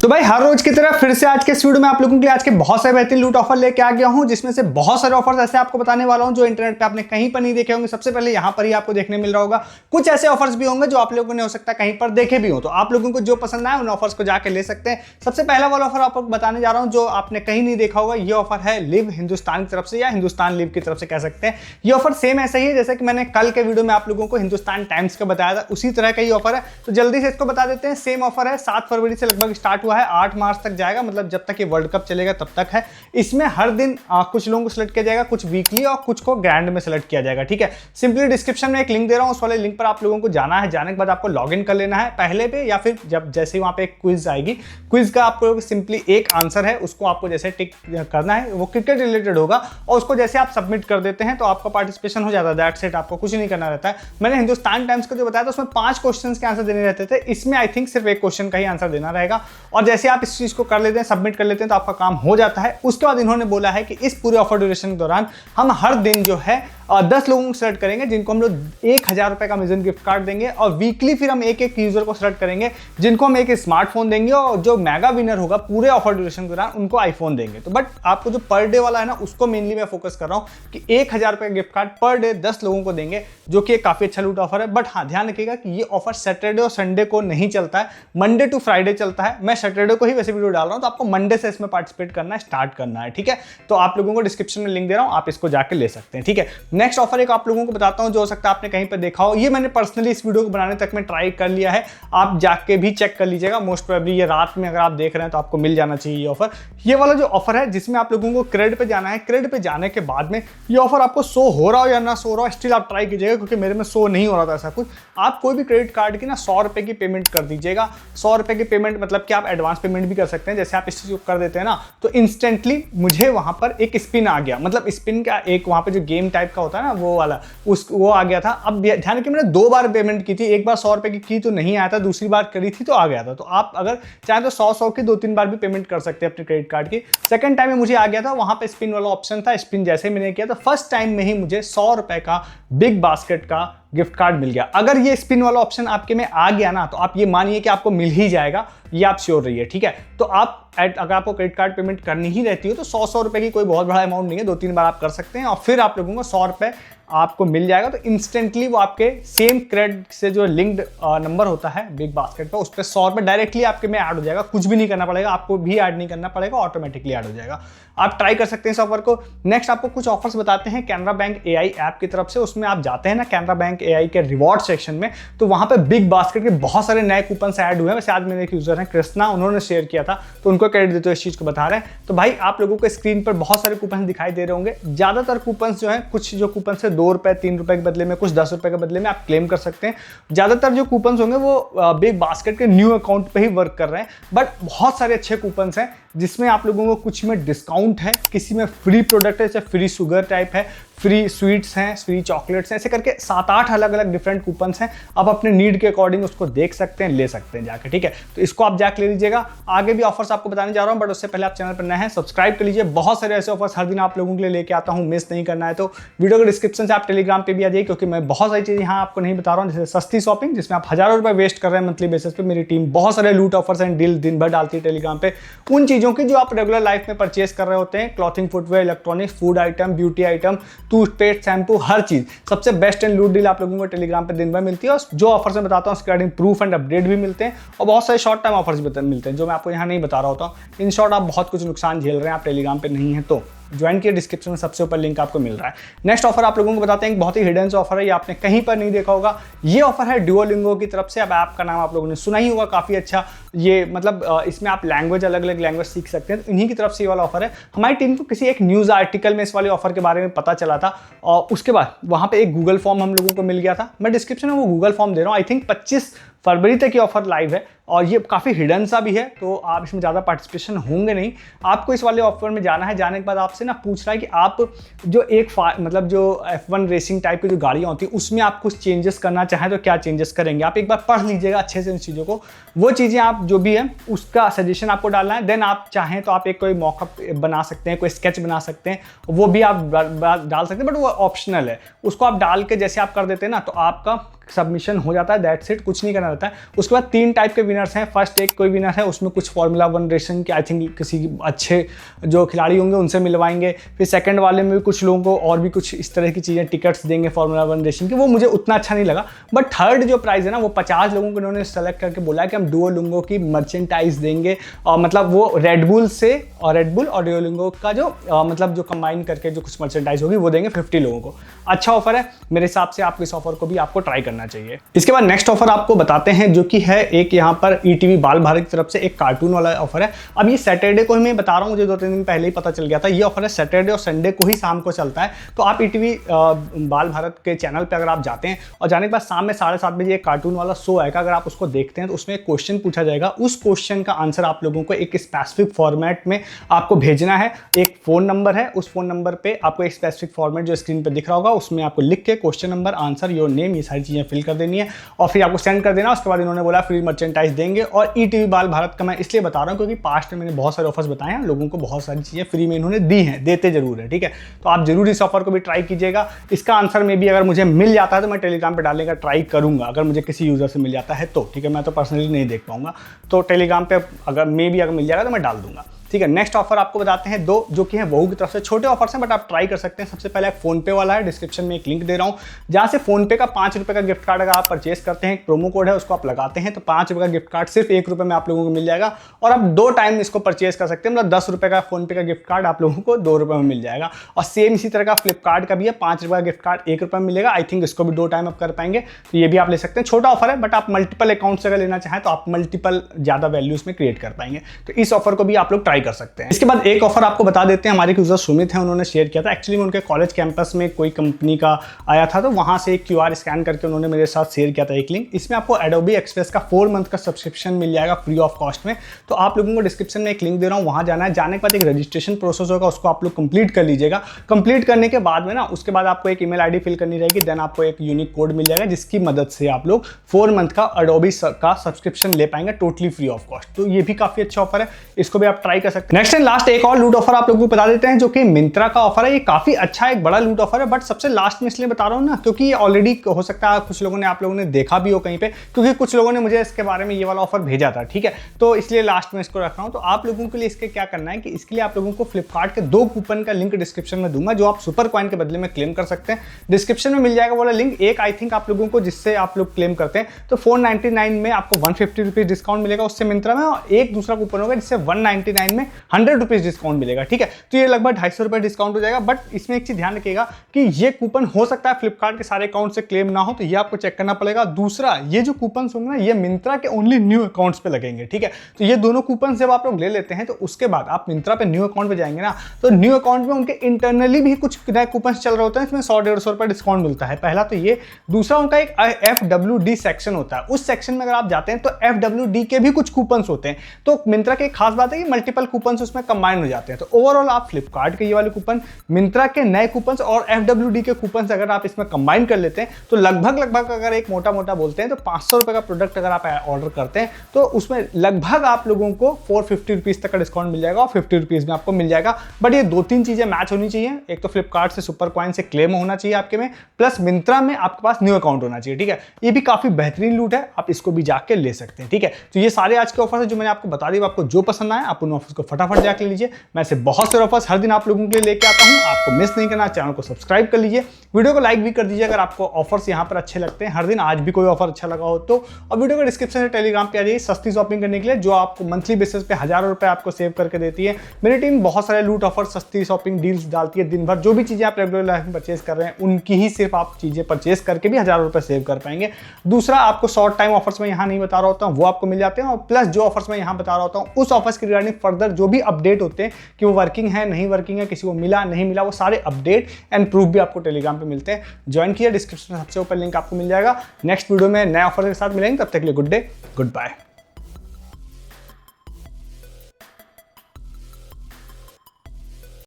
तो भाई हर रोज की तरह फिर से आज के इस वीडियो में आप लोगों के लिए आज के बहुत सारे बेहतरीन लूट ऑफर लेके आ गया हूं, जिसमें से बहुत सारे ऑफर्स ऐसे आपको बताने वाला हूं जो इंटरनेट पे आपने कहीं पर नहीं देखे होंगे। सबसे पहले यहां पर ही आपको देखने मिल रहा होगा। कुछ ऐसे ऑफर्स भी होंगे जो आप लोगों ने हो सकता है कहीं पर देखे भी हो, तो आप लोगों को जो पसंद आए उन ऑफर्स को जाकर ले सकते हैं। सबसे पहला वाला ऑफर आपको बताने जा रहा हूं जो आपने कहीं नहीं देखा होगा। ये ऑफर है लिव हिंदुस्तान की तरफ से या हिंदुस्तान लिव की तरफ से कह सकते हैं। ये ऑफर सेम ऐसा ही है जैसे कि मैंने कल के वीडियो में आप लोगों को हिंदुस्तान टाइम्स का बताया था, उसी तरह का ही ऑफर है। तो जल्दी से इसको बता देते हैं। सेम ऑफर है, 7 फरवरी से लगभग स्टार्ट हुआ है, 8 मार्च तक जाएगा, मतलब जब तक ये वर्ल्ड कप चलेगा तब तक है। इसमें हर दिन कुछ लोगों को सिलेक्ट किया जाएगा, कुछ वीकली और कुछ को ग्रैंड में सिलेक्ट किया जाएगा। ठीक है, सिंपली डिस्क्रिप्शन में एक लिंक दे रहा हूं, उस वाले लिंक पर आप लोगों को जाना है। जाने के बाद आपको लॉगिन कर लेना है पहले पे, या फिर जब जैसे ही वहां पे एक क्विज आएगी, क्विज का आपको सिंपली एक आंसर है, उसको आपको जैसे टिक करना है, वो क्रिकेट रिलेटेड होगा, और उसको जैसे आप सबमिट कर देते हैं तो आपका पार्टिसिपेशन हो जाता है। दैट्स इट, आपको कुछ नहीं करना रहता है। मैंने हिंदुस्तान टाइम्स का जो बताया था उसमें 5 क्वेश्चन के आंसर देने रहते थे, इसमें आई थिंक सिर्फ एक क्वेश्चन का ही आंसर देना रहेगा। और जैसे आप इस चीज को कर लेते हैं, सबमिट कर लेते हैं, तो आपका काम हो जाता है। उसके बाद इन्होंने बोला है कि इस पूरे ऑफर ड्यूरेशन के दौरान हम हर दिन जो है 10 लोगों को सिलेक्ट करेंगे जिनको हम लोग 1000 रुपए का अमेज़न गिफ्ट कार्ड देंगे, और वीकली फिर हम एक यूजर को सिलेक्ट करेंगे जिनको हम एक स्मार्टफोन देंगे, और जो मेगा विनर होगा पूरे ऑफर ड्यूरेशन के दौरान उनको आईफोन देंगे। तो बट आपको जो पर डे वाला है ना, उसको मेनली मैं फोकस कर रहा हूं कि 1000 रुपए का गिफ्ट कार्ड पर डे 10 लोगों को देंगे, जो कि काफी अच्छा लूट ऑफर है। बट हाँ, ध्यान रखिएगा कि ये ऑफर सैटरडे और संडे को नहीं चलता है, मंडे टू फ्राइडे चलता है। मैं सैटरडे को ही वैसे वीडियो डाल रहा हूं, तो आपको मंडे से इसमें पार्टिसिपेट करना है, स्टार्ट करना है। ठीक है, तो आप लोगों को डिस्क्रिप्शन में लिंक दे रहा हूं, आप इसको जाकर ले सकते हैं। ठीक है, नेक्स्ट ऑफर एक आप लोगों को बताता हूं जो हो सकता है आपने कहीं पर देखा हो। ये मैंने पर्सनली इस वीडियो को बनाने तक में ट्राई कर लिया है, आप जाके भी चेक कर लीजिएगा। मोस्ट प्रोबेबली ये रात में अगर आप देख रहे हैं तो आपको मिल जाना चाहिए ये ऑफर। ये वाला जो ऑफर है जिसमें आप लोगों को क्रेडिट पे जाना है, क्रेडिट पे जाने के बाद में ये ऑफर आपको शो हो रहा हो या ना शो रहा हो, स्टिल आप ट्राई कीजिएगा, क्योंकि मेरे में शो नहीं हो रहा था ऐसा कुछ। आप कोई भी क्रेडिट कार्ड की ना 100 रुपए की पेमेंट कर दीजिएगा। 100 रुपए की पेमेंट मतलब कि आप एडवांस पेमेंट भी कर सकते हैं। जैसे आप इस चीज को कर देते हैं ना, तो इंस्टेंटली मुझे वहां पर एक स्पिन आ गया, मतलब स्पिन का एक वहां पे जो गेम टाइप का होता है ना वो वाला, वो आ गया था। अब ध्यान रखिए, मैंने 2 बार पेमेंट की थी, एक बार 100 रुपए की तो नहीं आया था, दूसरी बार करी थी तो आ गया था। तो आप अगर चाहे तो 100 की 2-3 बार भी पेमेंट कर सकते हैं अपने क्रेडिट कार्ड की। सेकंड टाइम में मुझे आ गया था, वहां पे स्पिन वाला ऑप्शन था, स्पिन जैसे ही मैंने किया तो फर्स्ट टाइम में ही मुझे 100 रुपए का बिग बास्केट का गिफ्ट कार्ड मिल गया। अगर ये स्पिन वाला ऑप्शन आपके में आ गया ना, तो आप ये मानिए कि आपको मिल ही जाएगा, ये आप श्योर रहिए। ठीक है, तो आप अगर आपको क्रेडिट कार्ड पेमेंट करनी ही रहती हो तो 100 रुपए की कोई बहुत बड़ा अमाउंट नहीं है, 2-3 बार आप कर सकते हैं और फिर आप लोगों को 100 रुपए आपको मिल जाएगा। तो इंस्टेंटली वो आपके सेम क्रेडिट से जो लिंक्ड नंबर होता है बिग बास्केट पर, उस पर 100 रुपए डायरेक्टली आपके में ऐड हो जाएगा। कुछ भी नहीं करना पड़ेगा, आपको भी ऐड नहीं करना पड़ेगा, ऑटोमेटिकली ऐड हो जाएगा। आप ट्राई कर सकते हैं इस ऑफर को। नेक्स्ट आपको कुछ ऑफर्स बताते हैं कैनरा बैंक एआई ऐप की तरफ से। उसमें आप जाते हैं ना कैनरा बैंक एआई के रिवॉर्ड सेक्शन में, तो वहां पे बिग बास्केट के बहुत सारे नए कूपन ऐड हुए हैं। वैसे आज मेरे एक यूजर हैं कृष्णा, उन्होंने शेयर किया था, तो उनको क्रेडिट देते हुए इस चीज को बता रहे हैं। तो भाई आप लोगों को स्क्रीन पर बहुत सारे कूपन दिखाई दे रहे होंगे। ज्यादातर कूपन जो है, कुछ जो कूपन है 2 रुपए 3 रुपए के बदले में, कुछ 10 रुपए के बदले में आप क्लेम कर सकते हैं। ज्यादातर जो कूपन होंगे वो बिग बास्केट के न्यू अकाउंट पे ही वर्क कर रहे हैं, बट बहुत सारे अच्छे कूपन हैं जिसमें आप लोगों को कुछ में डिस्काउंट है, किसी में फ्री प्रोडक्ट है, जैसे फ्री शुगर टाइप है, फ्री स्वीट्स हैं, फ्री चॉकलेट्स हैं, ऐसे करके 7-8 अलग अलग डिफरेंट कूपन्स हैं। आप अपने नीड के अकॉर्डिंग उसको देख सकते हैं, ले सकते हैं जाके। ठीक है, तो इसको आप जाके ले लीजिएगा। आगे भी ऑफर्स आपको बताने जा रहा हूं, बट उससे पहले आप चैनल पर नए हैं, सब्सक्राइब कर लीजिए। बहुत सारे ऐसे ऑफर्स हर दिन आप लोगों के लिए लेके आता हूं, मिस नहीं करना है तो वीडियो के डिस्क्रिप्शन से आप टेलीग्राम पे भी आ जाइए, क्योंकि मैं बहुत सारी चीजें यहाँ आपको नहीं बता रहा हूँ। जैसे सस्ती शॉपिंग जिसमें आप हजारों रुपए वेस्ट कर रहे हैं मंथली बेसिस पे, मेरी टीम बहुत सारे लूट ऑफर्स एंड डील दिन भर डालती है टेलीग्राम पे, उन चीजों की जो आप रेगुलर लाइफ में परचेस कर रहे होते हैं, clothing, footwear, electronics, food item, beauty item, toothpaste, shampoo, हर चीज। सबसे बेस्ट एंड लूट डील आप लोगों को टेलीग्राम पे दिन भर मिलती है, और जो ऑफर्स मैं बताता हूँ उसके रिगार्डिंग प्रूफ एंड अपडेट भी मिलते हैं, और बहुत सारे शॉर्ट टाइम ऑफर्स भी मिलते हैं जो मैं आपको यहाँ नहीं बता रहा होता हूँ। इन शॉर्ट आप बहुत कुछ नुकसान झेल रहे हैं, आप टेलीग्राम पे नहीं है तो ज्वाइन किए, डिस्क्रिप्शन में सबसे ऊपर लिंक आपको मिल रहा है। नेक्स्ट ऑफर आप लोगों को बताते हैं, बहुत ही हिडन ऑफर है, ये आपने कहीं पर नहीं देखा होगा। ये ऑफर है डुओलिंगो की तरफ से। अब ऐप का नाम आप लोगों ने सुना ही होगा, काफी अच्छा। ये मतलब इसमें आप लैंग्वेज, अलग अलग लैंग्वेज सीख सकते हैं, तो इन्हीं की तरफ से ये वाला ऑफर है। हमारी टीम को किसी एक न्यूज आर्टिकल में इस वाले ऑफर के बारे में पता चला था, और उसके बाद वहां पे एक गूगल फॉर्म हम लोगों को मिल गया था। मैं डिस्क्रिप्शन में वो गूगल फॉर्म दे रहा हूँ। आई थिंक 25 फरवरी तक ये ऑफर लाइव है, और ये काफ़ी हिडन सा भी है, तो आप इसमें ज़्यादा पार्टिसिपेशन होंगे नहीं। आपको इस वाले ऑफर में जाना है, जाने के बाद आपसे ना पूछ रहा है कि आप जो एक मतलब जो F1 रेसिंग टाइप की जो गाड़ियाँ होती हैं उसमें आप कुछ चेंजेस करना चाहें तो क्या चेंजेस करेंगे। आप एक बार पढ़ लीजिएगा अच्छे से उन चीज़ों को, वो चीज़ें आप जो भी है उसका सजेशन आपको डालना है। देन आप चाहें तो आप एक कोई मॉकअप बना सकते हैं, कोई स्केच बना सकते हैं, वो भी आप डाल सकते हैं, बट वो ऑप्शनल है। उसको आप डाल के जैसे आप कर देते हैं ना, तो आपका सबमिशन हो जाता है, दैट्स इट, कुछ नहीं करना रहता है। उसके बाद 3 टाइप के विनर्स हैं। फर्स्ट एक कोई विनर है, उसमें कुछ फॉर्मूला 1 रेसिंग के आई थिंक किसी अच्छे जो खिलाड़ी होंगे उनसे मिलवाएंगे। फिर सेकंड वाले में भी कुछ लोगों को और भी कुछ इस तरह की चीज़ें, टिकट्स देंगे फॉर्मूला 1 रेसिंग की, वो मुझे उतना अच्छा नहीं लगा। बट थर्ड जो प्राइज़ है ना, वो 50 लोगों को उन्होंने सेलेक्ट करके बोला है कि हम डुओलिंगो की मर्चेंटाइज देंगे, और मतलब वो रेडबुल और डुओलिंगो का जो मतलब जो कंबाइन करके जो कुछ मर्चेंटाइज होगी वो देंगे 50 लोगों को। अच्छा ऑफर है मेरे हिसाब से, आपको इस ऑफर को भी आपको ट्राई करना चाहिए। इसके बाद नेक्स्ट ऑफर आपको बताते हैं, जो कि है एक यहाँ पर ईटीवी बाल भारत की तरफ से एक कार्टून वाला ऑफर है। अब ये सैटरडे को ही मैं बता रहा हूँ, मुझे 2-3 दिन पहले ही पता चल गया था। ये ऑफर है सैटरडे और संडे को ही शाम को चलता है। तो आप ईटीवी बाल भारत के चैनल पर अगर आप जाते हैं और जाने के बाद शाम में 7:30 बजे एक कार्टून वाला शो आएगा, अगर आप उसको देखते हैं तो उसमें एक क्वेश्चन पूछा जाएगा। उस क्वेश्चन का आंसर आप लोगों को एक स्पेसिफिक फॉर्मेट में आपको भेजना है। एक फोन नंबर है, उस फोन नंबर पे आपको एक स्पेसिफिक फॉर्मेट जो स्क्रीन पे दिख रहा होगा उसमें आपको लिख के question number, answer, your name, ये सारी चीजें फिल कर देनी है और फिर आपको सेंड कर देना। उसके बाद इन्होंने बोला फ्री मर्चेंटाइज देंगे। और ईटीवी बाल भारत का मैं इसलिए बता रहा हूँ क्योंकि पास्ट में मैंने बहुत सारे ऑफर्स बताए हैं, लोगों को बहुत सारी चीजें फ्री में इन्होंने दी हैं, देते जरूर है, ठीक है। तो आप जरूर इस ऑफर को भी ट्राई कीजिएगा। इसका आंसर में भी अगर मुझे मिल जाता है तो मैं टेलीग्राम पे डालने का ट्राई करूंगा, अगर मुझे किसी यूजर से मिल जाता है तो, ठीक है। मैं तो पर्सनली नहीं देख पाऊंगा, तो टेलीग्राम पे अगर मिल जाएगा तो मैं डाल दूंगा, ठीक है। नेक्स्ट ऑफर आपको बताते हैं 2 जो कि है वहू की तरफ से। छोटे ऑफर्स हैं बट आप ट्राई कर सकते हैं। सबसे पहले एक फोन पे वाला है, डिस्क्रिप्शन में एक लिंक दे रहा हूं, जहां से फोन पे का 5 रुपए का गिफ्ट कार्ड अगर आप परचेस करते हैं, एक प्रोमो कोड है उसको आप लगाते हैं तो 5 रुपए का गिफ्ट कार्ड सिर्फ 1 रुपए में आप लोगों को मिल जाएगा। और आप 2 टाइम इसको परचेस कर सकते हैं, मतलब 10 रुपए का फोन पे का गिफ्ट कार्ड आप लोगों को 2 रुपए में मिल जाएगा। और सेम इसी तरह का फ्लिपकार्ट का भी है, 5 रुपए का गिफ्ट कार्ड 1 रुपए में मिलेगा। आई थिंक इसको भी 2 टाइम आप कर पाएंगे, तो ये भी आप ले सकते हैं। छोटा ऑफर है बट आप मल्टीपल अकाउंट से अगर लेना चाहें तो आप मल्टीपल ज्यादा वैल्यूज में क्रिएट कर पाएंगे, तो इस ऑफर को भी आप लोग ट्राई कर सकते हैं। इसके बाद एक ऑफर आपको बता देते हैं, हमारे यूजर सुमित हैं, उन्होंने शेयर किया था। एक्चुअली उनके कॉलेज कैंपस में कोई कंपनी का आया था, तो वहां से एक क्यूआर स्कैन करके उन्होंने मेरे साथ शेयर किया था एक लिंक। इसमें आपको एडोबी एक्सप्रेस का 4 मंथ का सब्सक्रिप्शन मिल जाएगा फ्री ऑफ कॉस्ट में। तो आप लोगों को डिस्क्रिप्शन में एक लिंक दे रहा हूँ, वहां जाना है। जाने के बाद एक रजिस्ट्रेशन प्रोसेस होगा, उसको आप लोग कंप्लीट कर लीजिएगा। कंप्लीट करने के बाद में ना, उसके बाद आपको एक ईमेल आईडी फिल करनी रहेगी, देन आपको एक यूनिक कोड मिल जाएगा जिसकी मदद से आप लोग 4 मंथ का एडोबी का सब्सक्रिप्शन ले पाएंगे टोटली फ्री ऑफ कॉस्ट। तो ये भी काफी अच्छा ऑफर है, इसको भी आप ट्राई कर सकते हैं। नेक्स्ट एंड लास्ट एक और लूट ऑफर आप लोगों को बता देते हैं, जो कि मिंत्रा का ऑफर है। ये काफी अच्छा एक बड़ा लूट ऑफर है, बट सबसे लास्ट में इसलिए बता रहा हूं ना क्योंकि ये ऑलरेडी हो सकता है कुछ लोगों ने, आप लोगों ने देखा भी हो कहीं पे, क्योंकि कुछ लोगों ने मुझे इसके बारे में ये वाला ऑफर भेजा था, ठीक है। तो इसलिए लास्ट में इसको रख रहा हूं। तो आप लोगों के लिए इसके क्या करना है कि इसके लिए आप लोगों को फ्लिपकार्ट के 2 कूपन का लिंक डिस्क्रिप्शन में दूंगा, जो आप सुपर कॉइन के बदले में क्लेम कर सकते हैं। डिस्क्रिप्शन में मिल जाएगा वाला लिंक। एक आई थिंक आप लोगों को जिससे आप लोग क्लेम करते हैं तो 499 में आपको 150 रुपीज डिस्काउंट मिलेगा उससे मिंत्रा में, और एक दूसरा कूपन होगा जिससे 199 में 100 रुपीज डिस्काउंट मिलेगा, ठीक है। तो ये लगभग 250 रुपए डिस्काउंट हो जाएगा। बट इसमें एक चीज ध्यान रखिएगा कि ये कूपन हो सकता है फ्लिपकार्ट के सारे अकाउंट से क्लेम ना हो, तो ये आपको चेक करना पड़ेगा। दूसरा, ये जो कूपन होंगे ना, ये मिंत्रा के ओनली न्यू अकाउंट्स पे लगेंगे, ठीक है। तो ये दोनों कूपन जब आप लोग ले लेते हैं तो उसके बाद आप मिंत्रा पे न्यू अकाउंट पे जाएंगे ना, तो न्यू अकाउंट में उनके इंटरनली भी कुछ नए कूपन चल रहे होते हैं, इसमें 100-150 रुपए डिस्काउंट मिलता है। पहला तो ये। दूसरा, उनका एक FWD सेक्शन होता है, उस सेक्शन में अगर आप जाते हैं तो FWD के भी कुछ कूपन होते हैं। तो मिंत्रा की एक खास बात है कि मल्टीपल कूपन उसमें कंबाइन हो जाते हैं। तो ओवरऑल आप फ्लिपकार्ट के ये वाले कूपन, मिंत्रा के नए कूपन और FWD के कूपन अगर आप इसमें कंबाइन कर लेते हैं तो लगभग अगर एक मोटा बोलते हैं तो 500 रुपए का प्रोडक्ट अगर आप ऑर्डर करते हैं तो उसमें लगभग आप लोगों को 450 रुपीज तक का डिस्काउंट मिल जाएगा और 50 रुपीज में आपको मिल जाएगा। बट ये 2-3 चीजें मैच होनी चाहिए। एक तो फ्लिपकार्ट से सुपर कॉइन से क्लेम होना चाहिए आपके में, प्लस मिंत्रा में आपके पास न्यू अकाउंट होना चाहिए, ठीक है। ये भी काफी बेहतरीन लूट है, आप इसको भी जाके ले सकते हैं, ठीक है। तो ये सारे आज के ऑफर है जो मैंने आपको बता दिया। आपको जो पसंद आए आप उन ऑफर्स को फटाफट जाके लीजिए। मैं ऐसे बहुत सारे ऑफर्स हर दिन आप लोगों के लिए लेके आता हूं, आपको मिस नहीं करना। चैनल को सब्सक्राइब कर लीजिए, वीडियो को लाइक भी कर दीजिए अगर आपको ऑफर्स यहां पर अच्छे लगते हैं। हर दिन आज भी कोई ऑफर अच्छा लगा हो तो, और वीडियो के डिस्क्रिप्शन से टेलीग्राम पे आ जाइए सस्ती शॉपिंग करने के लिए, जो आपको मंथली बेसिस पे हजारों रुपए आपको सेव करके देती है। मेरी टीम बहुत सारे लूट ऑफर, सस्ती शॉपिंग डील्स डालती है दिन भर। जो भी चीजें आप रेगुलर लाइफ में परचेज कर रहे हैं उनकी ही सिर्फ आप चीजें परचेज करके भी हजारों रुपए सेव कर पाएंगे। दूसरा, आपको शॉर्ट टाइम ऑफर्स में यहां नहीं बता रहा होता हूं, वो आपको मिल जाते हैं। और प्लस जो ऑफर्स में यहां बता रहा होता हूं उस ऑफर्स की रिगार्डिंग फर्दर जो भी अपडेट होते हैं कि वो वर्किंग है नहीं वर्किंग है, किसी को मिला नहीं मिला, वो सारे अपडेट एंड प्रूफ भी आपको टेलीग्राम पे मिलते हैं। ज्वाइन किया, डिस्क्रिप्शन में सबसे ऊपर लिंक आपको मिल जाएगा। नेक्स्ट वीडियो में नए ऑफर के साथ मिलेंगे, तब तक के लिए गुड डे, गुड बाय।